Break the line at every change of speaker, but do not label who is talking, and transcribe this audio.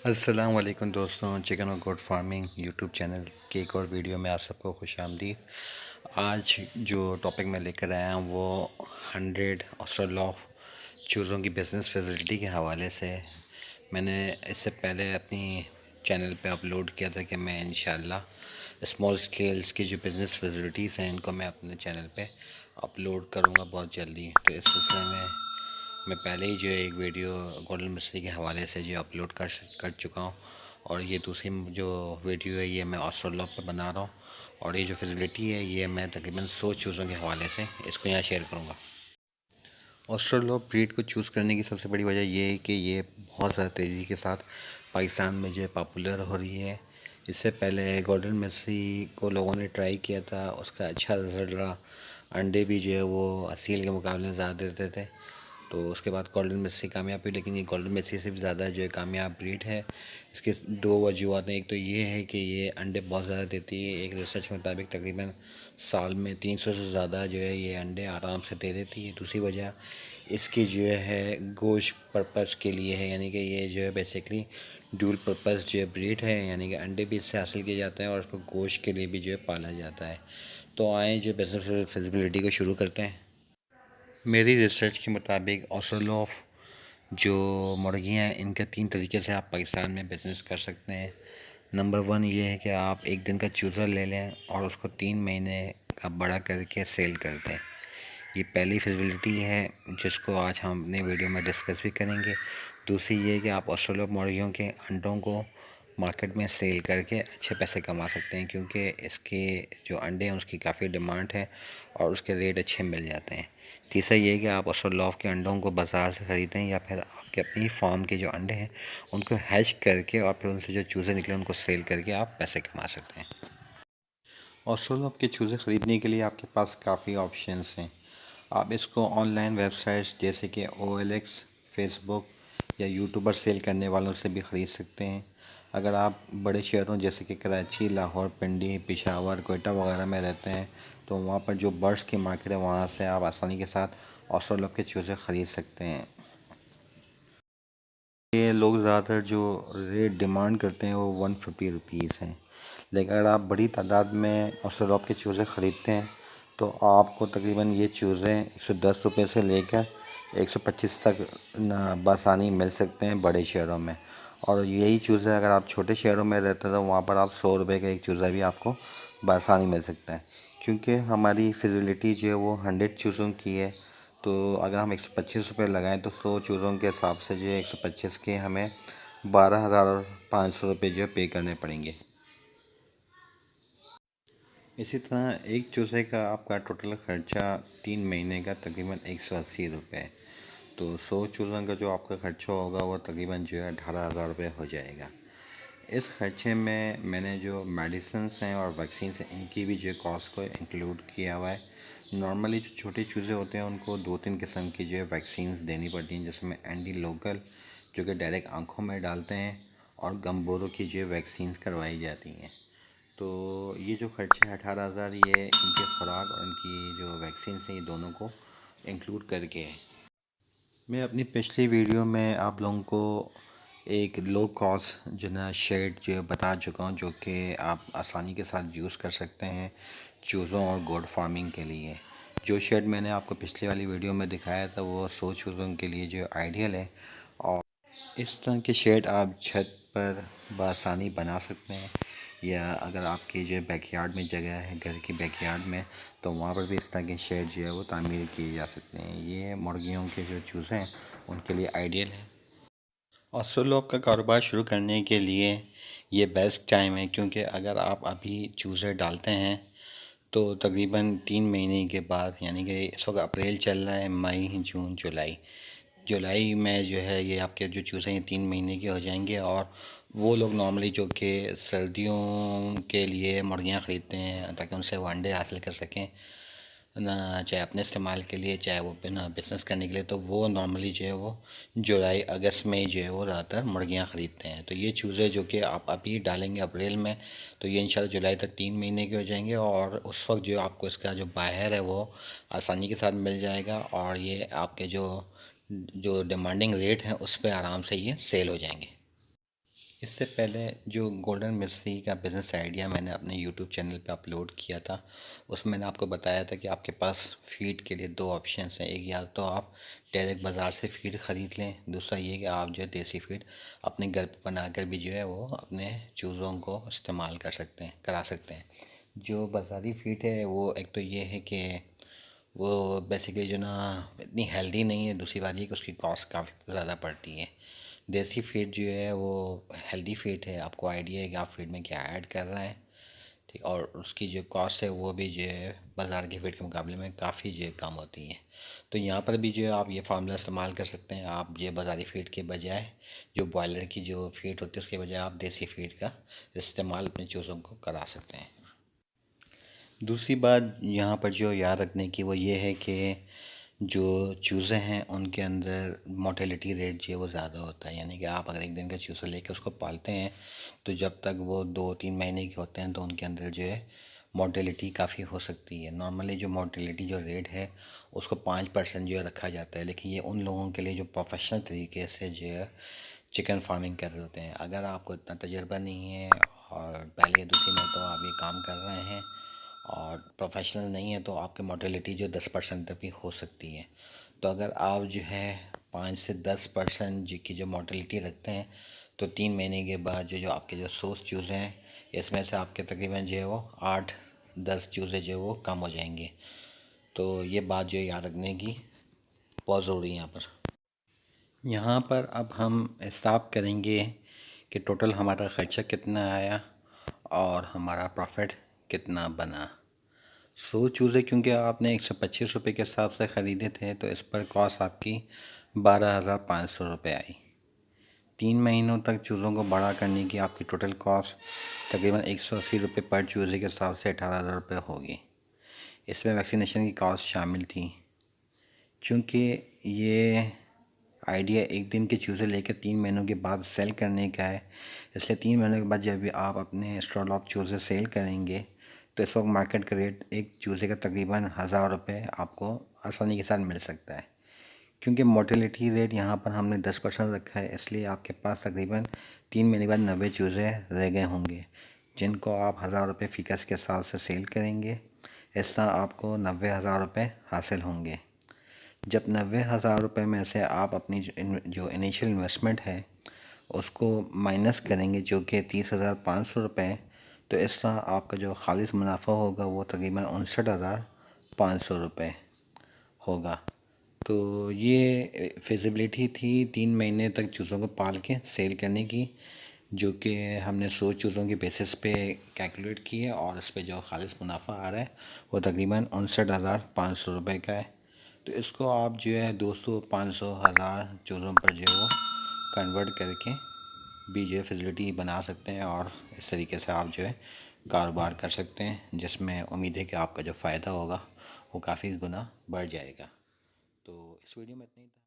अस्सलाम वालेकुम दोस्तों, चिकन और गोट फार्मिंग यूट्यूब चैनल की एक और वीडियो में आप सबको खुशामदीद। आज जो टॉपिक मैं लेकर आया हूँ वो 100 ऑस्ट्रेलॉफ चूज़ों की बिज़नेस फैसिलिटी के हवाले से। मैंने इससे पहले अपनी चैनल पे अपलोड किया था कि मैं इंशाल्लाह स्मॉल स्केल्स की जो बिज़नेस फैसिलिटीज़ हैं इनको मैं अपने चैनल पे अपलोड करूँगा बहुत जल्दी। तो इस सिलसिले में मैं पहले ही जो है एक वीडियो गोल्डन मछली के हवाले से जो अपलोड कर चुका हूँ, और ये दूसरी जो वीडियो है ये मैं ऑस्ट्रेलॉप पे बना रहा हूँ, और ये जो फैसिलिटी है ये मैं तकरीबन 100 चूज़ों के हवाले से इसको यहाँ शेयर करूँगा। ऑस्ट्रेलॉप ब्रीड को चूज़ करने की सबसे बड़ी वजह ये है कि ये बहुत ज़्यादा तेज़ी के साथ पाकिस्तान में जो है पॉपुलर हो रही है। इससे पहले गोल्डन मछली को लोगों ने ट्राई किया था, उसका अच्छा रिज़ल्ट रहा। अंडे भी जो है वो असील के मुकाबले में ज़्यादा देते थे, तो उसके बाद गोल्डन मेसी कामयाब हुई। लेकिन ये गोल्डन मेसी से भी ज़्यादा जो है कामयाब ब्रीड है। इसके दो वजूहत हैं। एक तो ये है कि ये अंडे बहुत ज़्यादा देती है, एक रिसर्च के मुताबिक तकरीबन साल में 300 से ज़्यादा जो है ये अंडे आराम से दे देती है। दूसरी वजह इसकी जो है गोश्त पर्पज़ के लिए है, यानी कि ये जो है बेसिकली ड्यूल पर्पज़ जो है ब्रीड है, यानी कि अंडे भी इससे हासिल किए जाते हैं और उसको गोश्त के लिए भी जो है पाला जाता है। तो आए जो बिज़नेस फिजिबिलिटी को शुरू करते हैं। मेरी रिसर्च के मुताबिक ऑस्ट्रेलोफ जो मुर्गियाँ हैं इनके 3 तरीके से आप पाकिस्तान में बिज़नेस कर सकते हैं। नंबर 1 ये है कि आप एक दिन का चूज़ा ले लें और उसको 3 महीने का बड़ा करके सेल कर दें। ये पहली फिजिबिलिटी है जिसको आज हम अपने वीडियो में डिस्कस भी करेंगे। दूसरी ये है कि आप ऑस्ट्रेलिया मुर्गियों के अंडों को मार्केट में सेल करके अच्छे पैसे कमा सकते हैं, क्योंकि इसके जो अंडे हैं उसकी काफ़ी डिमांड है और उसके रेट अच्छे मिल जाते हैं। तीसरा ये है कि आप ऑस्ट्रेलॉफ के अंडों को बाज़ार से ख़रीदें या फिर आपके अपनी फार्म के जो अंडे हैं उनको हैच करके और फिर उनसे जो चूज़े निकले उनको सेल करके आप पैसे कमा सकते हैं। ऑस्ट्रेलॉफ के चूज़े ख़रीदने के लिए आपके पास काफ़ी ऑप्शंस हैं। आप इसको ऑनलाइन वेबसाइट्स जैसे कि OLX, फेसबुक या यूट्यूबर सेल करने वालों से भी ख़रीद सकते हैं। अगर आप बड़े शहरों जैसे कि कराची, लाहौर, पिंडी, पेशावर, कोयटा वगैरह में रहते हैं तो वहाँ पर जो बर्ड्स की मार्केट है वहाँ से आप आसानी के साथ ऑस्ट्रेलॉफ के चूज़े ख़रीद सकते हैं। ये लोग ज़्यादातर जो रेट डिमांड करते हैं वो 150 रुपीज़ हैं, लेकिन अगर आप बड़ी तादाद में ऑस्ट्रेलॉफ के चूज़े ख़रीदते हैं तो आपको तकरीबन ये चूज़े 110 रुपये से लेकर 125 तक बआसानी मिल सकते हैं बड़े शहरों में। और यही चूज़े अगर आप छोटे शहरों में रहते हैं तो वहाँ पर आप 100 रुपये का एक चूज़ा भी आपको बआसानी मिल सकता है। क्योंकि हमारी फिजिबिलिटी जो है वो 100 चूज़ों की है, तो अगर हम 125 रुपये लगाएँ तो 100 चूज़ों के हिसाब से जो है 125 के हमें 12,500 रुपये जो है पे करने पड़ेंगे। इसी तरह एक चूज़े का आपका टोटल ख़र्चा 3 महीने का तकरीबन 180 रुपये है। तो 100 चूज़ों का जो आपका ख़र्चा होगा वो तकरीबन जो है 18,000 रुपये हो जाएगा। इस खर्चे में मैंने जो मेडिसिन्स हैं और वैक्सीन्स हैं इनकी भी जो कॉस्ट को इंक्लूड किया हुआ है। नॉर्मली जो छोटे चूज़े होते हैं उनको 2-3 किस्म की जो है वैक्सीन्स देनी पड़ती हैं, जिसमें एंटी लोकल जो कि डायरेक्ट आँखों में डालते हैं और गम्बोरों की जो वैक्सीन्स करवाई जाती हैं। तो ये जो खर्चे 18,000 ये इनके खुराक और इनकी जो वैक्सीन्स हैं ये दोनों को इंक्लूड करके है। मैं अपनी पिछली वीडियो में आप लोगों को एक लो कॉस्ट जो ना शेड जो बता चुका हूँ, जो कि आप आसानी के साथ यूज़ कर सकते हैं चूज़ों और गोट फार्मिंग के लिए। जो शेड मैंने आपको पिछली वाली वीडियो में दिखाया था वो 100 चूज़ों के लिए जो आइडियल है, और इस तरह के शेड आप छत पर बआसानी बना सकते हैं, या अगर आपकी जो बैकयार्ड में जगह है घर की बैकयार्ड में तो वहाँ पर भी इस तरह के शेड जो है वो तामीर किए जा सकते हैं। ये मुर्गियों के जो चूज़े हैं उनके लिए आइडियल है। ऑस्ट्रेलॉप का कारोबार शुरू करने के लिए ये बेस्ट टाइम है, क्योंकि अगर आप अभी चूज़े डालते हैं तो तकरीबन 3 महीने के बाद, यानी कि इस वक्त अप्रैल चल रहा है, मई, जून, जुलाई, जुलाई में जो है ये आपके जो चूज़े हैं 3 महीने के हो जाएंगे। और वो लोग नॉर्मली जो कि सर्दियों के लिए मुर्गियाँ ख़रीदते हैं ताकि उनसे वो अंडे हासिल कर सकें ना, चाहे अपने इस्तेमाल के लिए चाहे वो बिज़नेस करने के लिए, तो वो नॉर्मली जो है वो जुलाई अगस्त में जो है वो ज़्यादातर मुर्गियाँ ख़रीदते हैं। तो ये चूज़े जो कि आप अभी डालेंगे अप्रैल में तो ये इंशाल्लाह जुलाई तक 3 महीने के हो जाएंगे, और उस वक्त जो आपको इसका जो बाहर है वो आसानी के साथ मिल जाएगा, और ये आपके जो जो डिमांडिंग रेट हैं उस पर आराम से ये सेल हो जाएंगे। इससे पहले जो गोल्डन मिर्ची का बिज़नेस आइडिया मैंने अपने यूट्यूब चैनल पे अपलोड किया था, उसमें मैंने आपको बताया था कि आपके पास फ़ीड के लिए दो ऑप्शंस हैं। एक या तो आप डायरेक्ट बाज़ार से फ़ीड ख़रीद लें, दूसरा ये कि आप जो है देसी फ़ीड अपने घर पे बनाकर भी जो है वो अपने चूज़ों को इस्तेमाल करा सकते हैं। जो बाज़ारी फ़ीड है वो एक तो ये है कि वो बेसिकली जो ना इतनी हेल्दी नहीं है, दूसरी बात ये कि उसकी कॉस्ट काफ़ी ज़्यादा पड़ती है। देसी फीड जो है वो हेल्दी फीड है, आपको आइडिया है कि आप फीड में क्या ऐड कर रहे हैं, ठीक। और उसकी जो कॉस्ट है वो भी जो है बाज़ार की फीड के मुकाबले में काफ़ी जो है कम होती है। तो यहाँ पर भी जो है आप ये फार्मूला इस्तेमाल कर सकते हैं। आप ये बाज़ारी फीड के बजाय जो बॉयलर की जो फीड होती है उसके बजाय आप देसी फीड का इस्तेमाल अपने चूज़ों को करा सकते हैं। दूसरी बात यहाँ पर जो याद रखने की वो ये है कि जो चूज़े हैं उनके अंदर मोर्टेलिटी रेट जो है वो ज़्यादा होता है। यानी कि आप अगर एक दिन का चूज़ा लेके उसको पालते हैं तो जब तक वो 2-3 महीने के होते हैं तो उनके अंदर जो है मोर्टेलिटी काफ़ी हो सकती है। नॉर्मली जो मोर्टेलिटी जो रेट है उसको 5% जो है रखा जाता है, लेकिन ये उन लोगों के लिए जो प्रोफेशनल तरीके से जो है चिकन फार्मिंग कर रहे होते हैं। अगर आपको इतना तजुर्बा नहीं है और पहले या दूसरी मरतबा आप ये काम कर रहे हैं और प्रोफेशनल नहीं है, तो आपकी मोर्टेलिटी जो 10% तक भी हो सकती है। तो अगर आप जो है 5 से 10% की जो मोर्टेलिटी रखते हैं तो 3 महीने के बाद जो जो आपके जो 100 चूज़े हैं इसमें से आपके तकरीबन जो है वो 8-10 चूज़े जो है वो कम हो जाएंगे। तो ये बात जो है याद रखने की बहुत ज़रूरी है यहाँ पर। यहाँ पर अब हम हिसाब करेंगे कि टोटल हमारा ख़र्चा कितना आया और हमारा प्रॉफिट कितना बना। 100 चूज़े क्योंकि आपने 125 रुपये के हिसाब से ख़रीदे थे तो इस पर कॉस्ट आपकी 12,500 रुपये आई। 3 महीनों तक चूज़ों को बड़ा करने की आपकी टोटल कॉस्ट तकरीबन 180 रुपये पर चूज़े के हिसाब से 18,000 रुपये होगी। इसमें वैक्सीनेशन की कॉस्ट शामिल थी। चूँकि ये आइडिया एक दिन के चूज़े लेकर 3 महीनों के बाद सेल करने का है, इसलिए 3 महीनों के बाद जब भी आप अपने स्टॉल ऑफ चूज़े सेल करेंगे तो इस वक्त मार्केट का रेट एक चूज़े का तकरीबन 1,000 रुपये आपको आसानी के साथ मिल सकता है। क्योंकि मोर्टेलिटी रेट यहाँ पर हमने 10% रखा है, इसलिए आपके पास तकरीबन 3 महीने बाद 90 चूज़े रह गए होंगे जिनको आप 1,000 रुपये फ़िकस के हिसाब से सेल करेंगे। इस तरह आपको 90,000 रुपये हासिल होंगे। जब 90,000 रुपये में से आप अपनी जो इनिशियल इन्वेस्टमेंट है उसको माइनस करेंगे जो कि 30,500 रुपये, तो इस तरह आपका जो खालिस मुनाफा होगा वो तकरीबन 59,500 रुपये होगा। तो ये फिजिबिलिटी थी 3 महीने तक चूज़ों को पाल के सेल करने की, जो कि हमने 100 चूज़ों के बेसिस पे कैलकुलेट की है और इस पे जो खालिस मुनाफा आ रहा है वो तकरीबन 59,500 रुपये का है। तो इसको आप जो है 200, 500, 1,000 चूज़ों पर जो है वो कन्वर्ट करके भी जो है फैसिलिटी बना सकते हैं और इस तरीके से आप जो है कारोबार कर सकते हैं, जिसमें उम्मीद है कि आपका जो फ़ायदा होगा वो काफ़ी गुना बढ़ जाएगा। तो इस वीडियो में इतना ही था।